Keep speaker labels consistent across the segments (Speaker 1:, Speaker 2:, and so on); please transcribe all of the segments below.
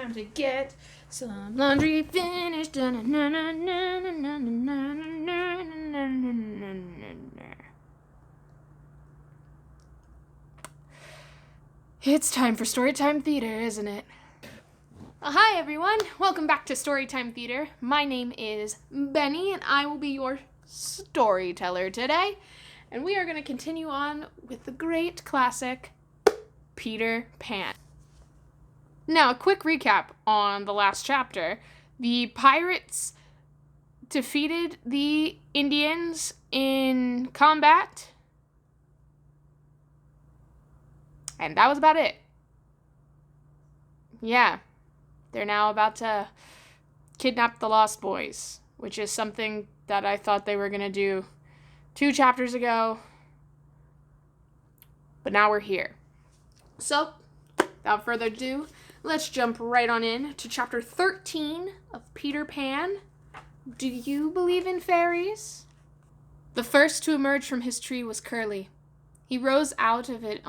Speaker 1: time to get some laundry finished. It's time for Storytime Theatre, isn't it? Hi everyone, welcome back to Storytime Theatre. My name is Benny and I will be your storyteller today. And we are going to continue on with the great classic, Peter Pan. Now, a quick recap on the last chapter. The pirates defeated the Indians in combat. And that was about it. Yeah. They're now about to kidnap the Lost Boys, which is something that I thought they were going to do 2 chapters ago. But now we're here. So, without further ado, let's jump right on in to chapter 13 of Peter Pan. Do you believe in fairies? The first to emerge from his tree was Curly. He rose out of it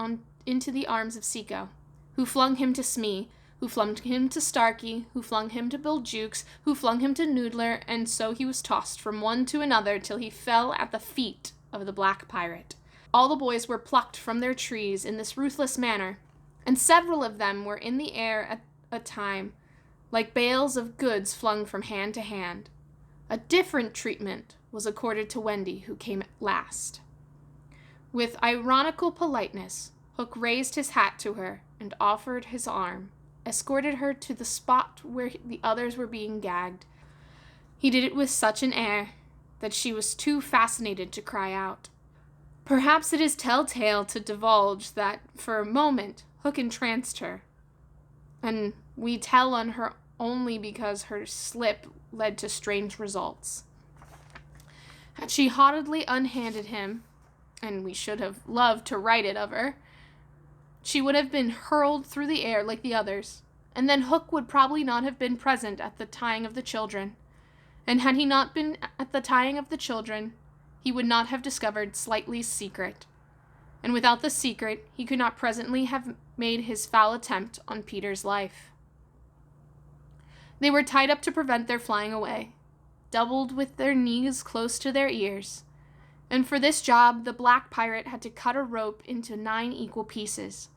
Speaker 1: into the arms of Seiko, who flung him to Smee, who flung him to Starkey, who flung him to Bill Jukes, who flung him to Noodler, and so he was tossed from one to another till he fell at the feet of the Black Pirate. All the boys were plucked from their trees in this ruthless manner, and several of them were in the air at a time, like bales of goods flung from hand to hand. A different treatment was accorded to Wendy, who came last. With ironical politeness, Hook raised his hat to her and offered his arm, escorted her to the spot where the others were being gagged. He did it with such an air that she was too fascinated to cry out. Perhaps it is telltale to divulge that, for a moment, Hook entranced her, and we tell on her only because her slip led to strange results. Had she haughtily unhanded him, and we should have loved to write it of her, she would have been hurled through the air like the others, and then Hook would probably not have been present at the tying of the children. And had he not been at the tying of the children, he would not have discovered Slightly's secret. And without the secret, he could not presently have made his foul attempt on Peter's life. They were tied up to prevent their flying away, doubled with their knees close to their ears. And for this job, the Black Pirate had to cut a rope into 9 equal pieces.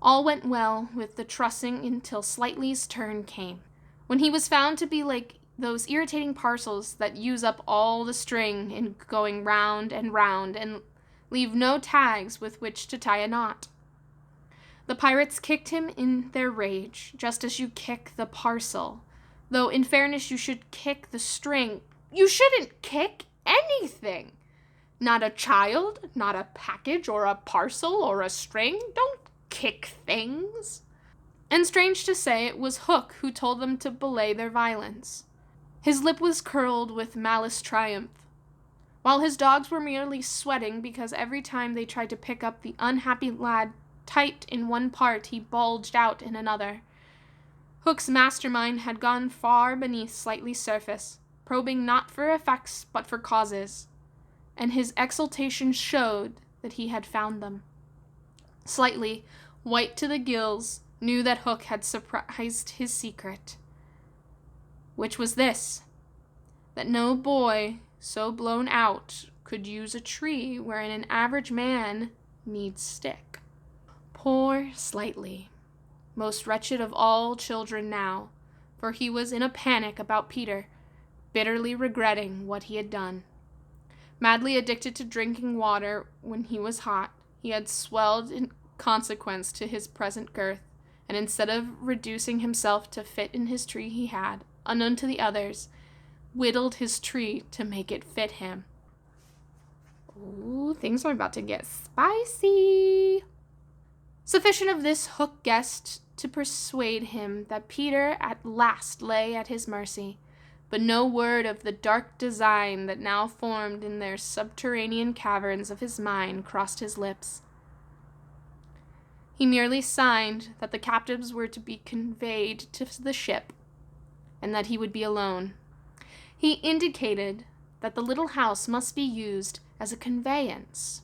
Speaker 1: All went well with the trussing until Slightly's turn came, when he was found to be like those irritating parcels that use up all the string in going round and leave no tags with which to tie a knot. The pirates kicked him in their rage, just as you kick the parcel, though in fairness you should kick the string. You shouldn't kick anything. Not a child, not a package or a parcel or a string. Don't kick things. And strange to say, it was Hook who told them to belay their violence. His lip was curled with malice triumph, while his dogs were merely sweating because every time they tried to pick up the unhappy lad tight in one part, he bulged out in another. Hook's mastermind had gone far beneath Slightly's surface, probing not for effects but for causes, and his exultation showed that he had found them. Slightly, white to the gills, knew that Hook had surprised his secret, which was this, that no boy so blown out could use a tree wherein an average man needs stick. Poor Slightly, most wretched of all children now, for he was in a panic about Peter, bitterly regretting what he had done. Madly addicted to drinking water when he was hot, he had swelled in consequence to his present girth, and instead of reducing himself to fit in his tree he had, unknown to the others, whittled his tree to make it fit him. Ooh, things are about to get spicy. Sufficient of this Hook guessed to persuade him that Peter at last lay at his mercy, but no word of the dark design that now formed in their subterranean caverns of his mind crossed his lips. He merely signed that the captives were to be conveyed to the ship, and that he would be alone. He indicated that the little house must be used as a conveyance.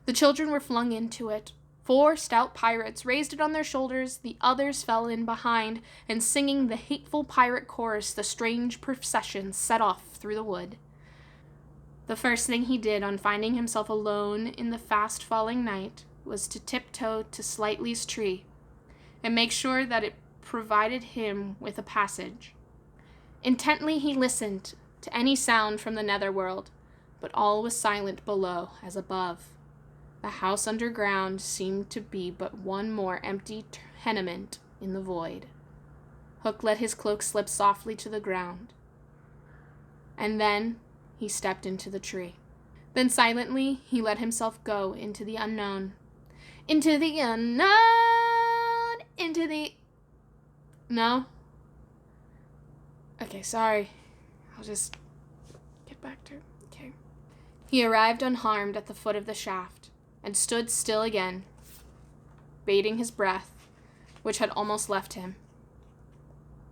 Speaker 1: The children were flung into it, 4 stout pirates raised it on their shoulders, the others fell in behind, and singing the hateful pirate chorus, the strange procession set off through the wood. The first thing he did on finding himself alone in the fast-falling night was to tiptoe to Slightly's tree and make sure that it provided him with a passage. Intently he listened to any sound from the netherworld, but all was silent below as above. The house underground seemed to be but one more empty tenement in the void. Hook let his cloak slip softly to the ground, and then he stepped into the tree. Then silently he let himself go into the unknown. Into the unknown! Into the... No? Okay, sorry. I'll just get back to it. Okay. He arrived unharmed at the foot of the shaft, and stood still again, bating his breath, which had almost left him.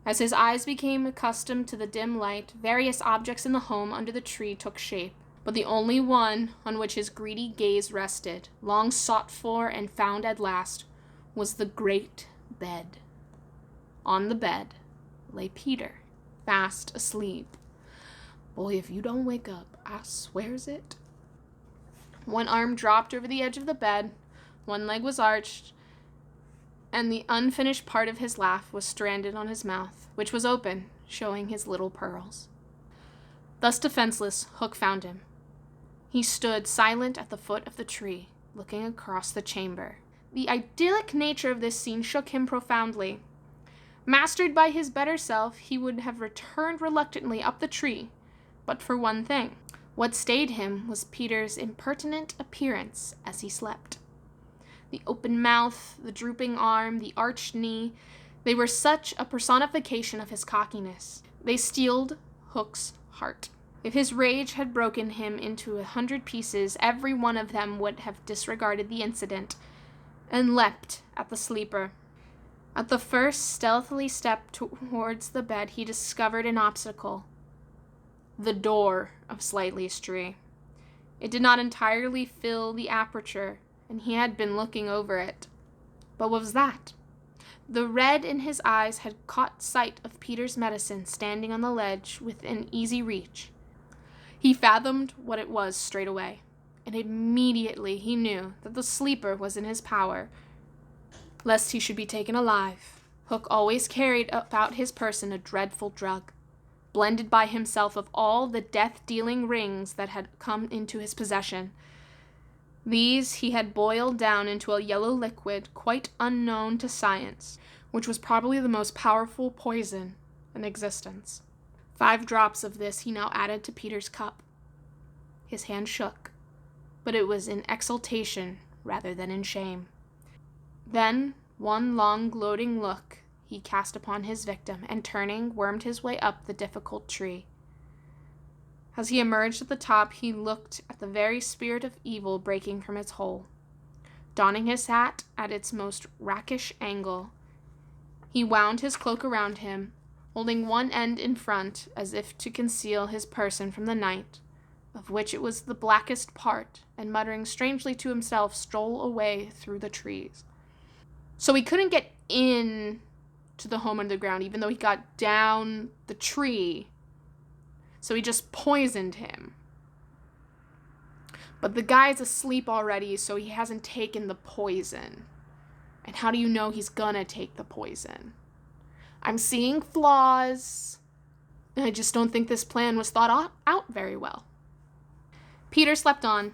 Speaker 1: As his eyes became accustomed to the dim light, various objects in the home under the tree took shape, but the only one on which his greedy gaze rested, long sought for and found at last, was the great bed. On the bed lay Peter, fast asleep. Boy, if you don't wake up, I swears it. One arm dropped over the edge of the bed, one leg was arched, and the unfinished part of his laugh was stranded on his mouth, which was open, showing his little pearls. Thus defenseless, Hook found him. He stood silent at the foot of the tree, looking across the chamber. The idyllic nature of this scene shook him profoundly. Mastered by his better self, he would have returned reluctantly up the tree, but for one thing. What stayed him was Peter's impertinent appearance as he slept. The open mouth, the drooping arm, the arched knee, they were such a personification of his cockiness. They steeled Hook's heart. If his rage had broken him into 100 pieces, every one of them would have disregarded the incident and leapt at the sleeper. At the first stealthily step towards the bed, he discovered an obstacle. The door of Slightly's tree. It did not entirely fill the aperture, and he had been looking over it. But what was that? The red in his eyes had caught sight of Peter's medicine standing on the ledge within easy reach. He fathomed what it was straight away, and immediately he knew that the sleeper was in his power. Lest he should be taken alive, Hook always carried about his person a dreadful drug, blended by himself of all the death-dealing rings that had come into his possession. These he had boiled down into a yellow liquid quite unknown to science, which was probably the most powerful poison in existence. 5 drops of this he now added to Peter's cup. His hand shook, but it was in exultation rather than in shame. Then one long gloating look he cast upon his victim, and turning, wormed his way up the difficult tree. As he emerged at the top, he looked at the very spirit of evil breaking from its hole. Donning his hat at its most rakish angle, he wound his cloak around him, holding one end in front as if to conceal his person from the night, of which it was the blackest part, and muttering strangely to himself, stole away through the trees. So he couldn't get in to the home underground, even though he got down the tree. So he just poisoned him. But the guy's asleep already, so he hasn't taken the poison. And how do you know he's gonna take the poison? I'm seeing flaws. I just don't think this plan was thought out very well. Peter slept on.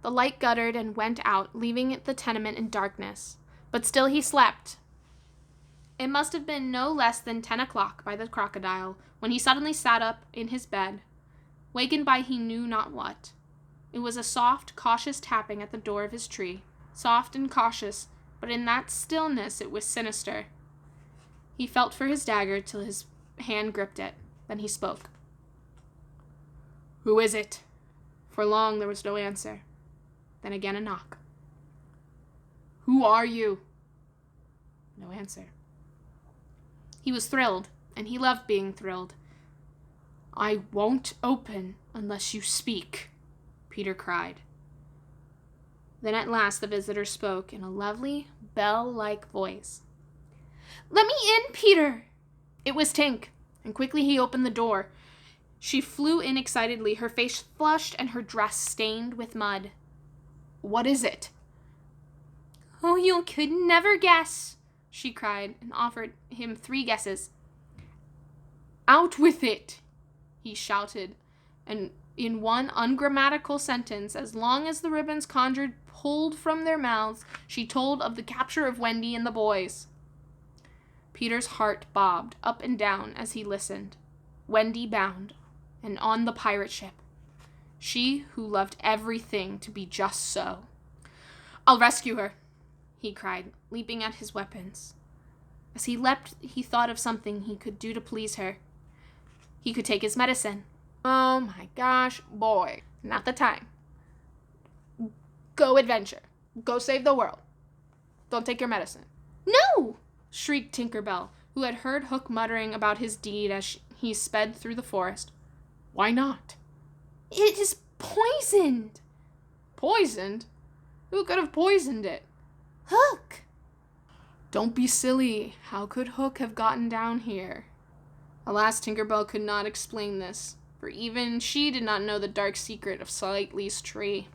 Speaker 1: The light guttered and went out, leaving the tenement in darkness. But still he slept. It must have been no less than 10 o'clock by the crocodile when he suddenly sat up in his bed, wakened by he knew not what. It was a soft, cautious tapping at the door of his tree, soft and cautious, but in that stillness it was sinister. He felt for his dagger till his hand gripped it. Then he spoke. "Who is it?" For long there was no answer. Then again a knock. "Who are you?" No answer. He was thrilled, and he loved being thrilled. "I won't open unless you speak," Peter cried. Then at last the visitor spoke in a lovely, bell-like voice. "Let me in, Peter!" It was Tink, and quickly he opened the door. She flew in excitedly, her face flushed and her dress stained with mud. "What is it?" "Oh, you could never guess," she cried, and offered him 3 guesses. "Out with it!" he shouted, and in one ungrammatical sentence, as long as the ribbons conjured pulled from their mouths, she told of the capture of Wendy and the boys. Peter's heart bobbed up and down as he listened. Wendy bound, and on the pirate ship. She who loved everything to be just so. "I'll rescue her," he cried, leaping at his weapons. As he leapt, he thought of something he could do to please her. He could take his medicine. Oh my gosh, boy, not the time. Go adventure. Go save the world. Don't take your medicine. "No!" shrieked Tinker Bell, who had heard Hook muttering about his deed as he sped through the forest. "Why not?" "It is poisoned." "Poisoned? Who could have poisoned it?" "Hook." "Don't be silly. How could Hook have gotten down here?" Alas, Tinker Bell could not explain this, for even she did not know the dark secret of Slightly's tree.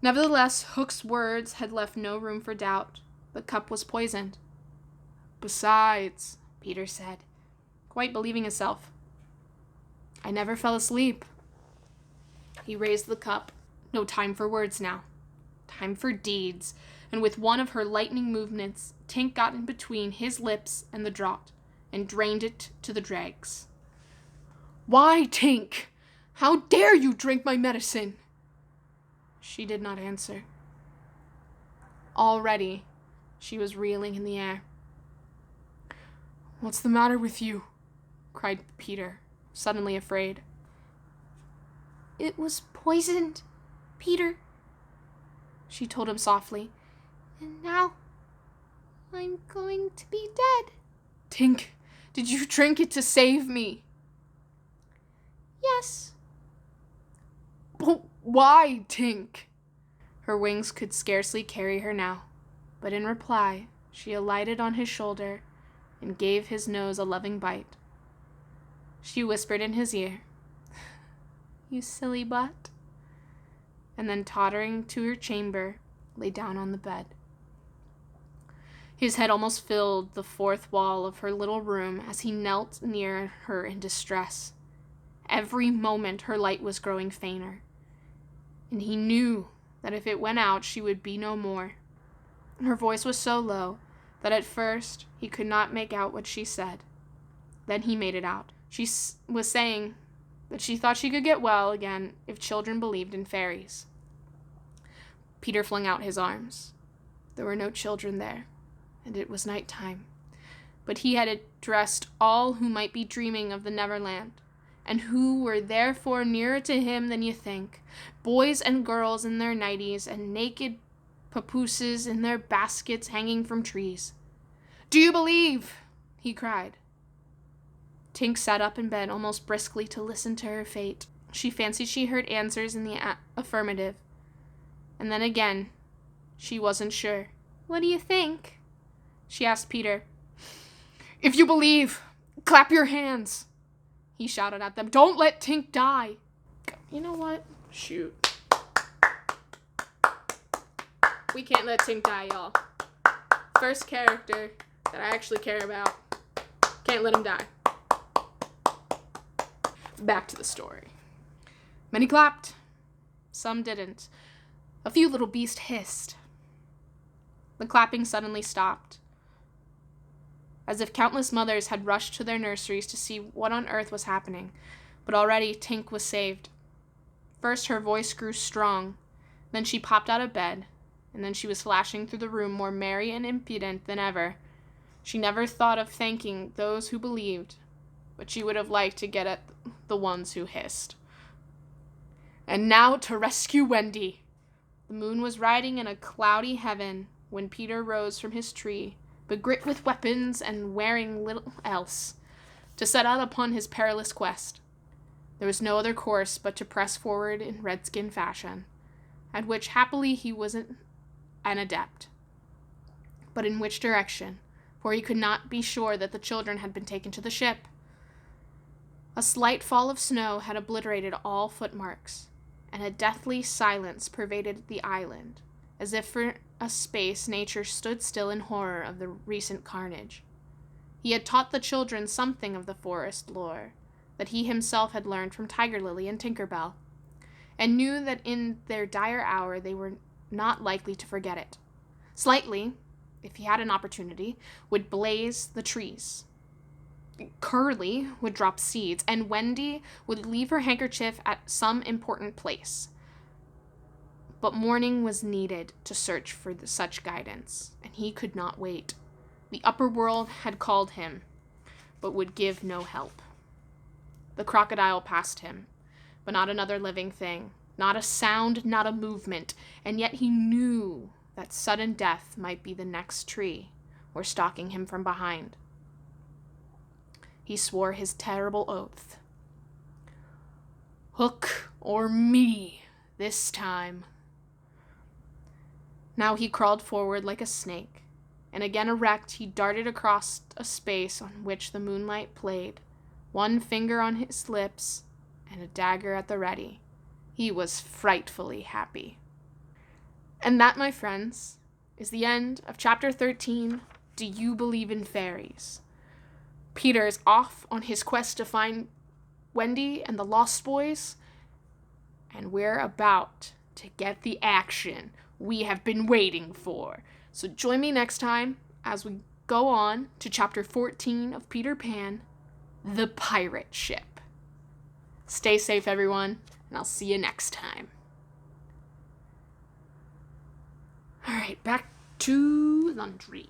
Speaker 1: Nevertheless, Hook's words had left no room for doubt. The cup was poisoned. "Besides," Peter said, quite believing himself, "I never fell asleep." He raised the cup. No time for words now. Time for deeds. And with one of her lightning movements, Tink got in between his lips and the draught, and drained it to the dregs. "Why, Tink? How dare you drink my medicine?" She did not answer. Already, she was reeling in the air. "What's the matter with you?" cried Peter, suddenly afraid. "It was poisoned, Peter," she told him softly. "And now I'm going to be dead." "Tink, did you drink it to save me?" "Yes." "But why, Tink?" Her wings could scarcely carry her now, but in reply, she alighted on his shoulder and gave his nose a loving bite. She whispered in his ear, "You silly butt," and then tottering to her chamber, lay down on the bed. His head almost filled the 4th wall of her little room as he knelt near her in distress. Every moment her light was growing fainter, and he knew that if it went out she would be no more. Her voice was so low that at first he could not make out what she said. Then he made it out. She was saying that she thought she could get well again if children believed in fairies. Peter flung out his arms. There were no children there, and it was night time. But he had addressed all who might be dreaming of the Neverland, and who were therefore nearer to him than you think, boys and girls in their nighties, and naked papooses in their baskets hanging from trees. "Do you believe?" he cried. Tink sat up in bed almost briskly to listen to her fate. She fancied she heard answers in the affirmative. And then again, she wasn't sure. "What do you think?" she asked Peter. "If you believe, clap your hands," he shouted at them. "Don't let Tink die." You know what? Shoot. We can't let Tink die, y'all. First character that I actually care about. Can't let him die. Back to the story. Many clapped. Some didn't. A few little beasts hissed. The clapping suddenly stopped, as if countless mothers had rushed to their nurseries to see what on earth was happening. But already Tink was saved. First her voice grew strong, then she popped out of bed, and then she was flashing through the room more merry and impudent than ever. She never thought of thanking those who believed, but she would have liked to get at the ones who hissed. "And now to rescue Wendy." The moon was riding in a cloudy heaven when Peter rose from his tree, begirt with weapons and wearing little else, to set out upon his perilous quest. There was no other course but to press forward in redskin fashion. at which happily he wasn't an adept. But in which direction? For he could not be sure that the children had been taken to the ship. A slight fall of snow had obliterated all footmarks, and a deathly silence pervaded the island, as if for a space nature stood still in horror of the recent carnage. He had taught the children something of the forest lore that he himself had learned from Tiger Lily and Tinker Bell, and knew that in their dire hour they were not likely to forget it. Slightly, if he had an opportunity, would blaze the trees. Curly would drop seeds, and Wendy would leave her handkerchief at some important place. But morning was needed to search for such guidance, and he could not wait. The upper world had called him, but would give no help. The crocodile passed him, but not another living thing, not a sound, not a movement, and yet he knew that sudden death might be the next tree, or stalking him from behind. He swore his terrible oath. Hook or me, this time. Now he crawled forward like a snake, and again erect he darted across a space on which the moonlight played, one finger on his lips and a dagger at the ready. He was frightfully happy. And that, my friends, is the end of Chapter 13, Do You Believe in Fairies? Peter is off on his quest to find Wendy and the Lost Boys, and we're about to get the action we have been waiting for. So join me next time as we go on to Chapter 14 of Peter Pan, The Pirate Ship. Stay safe, everyone, and I'll see you next time. All right, back to laundry.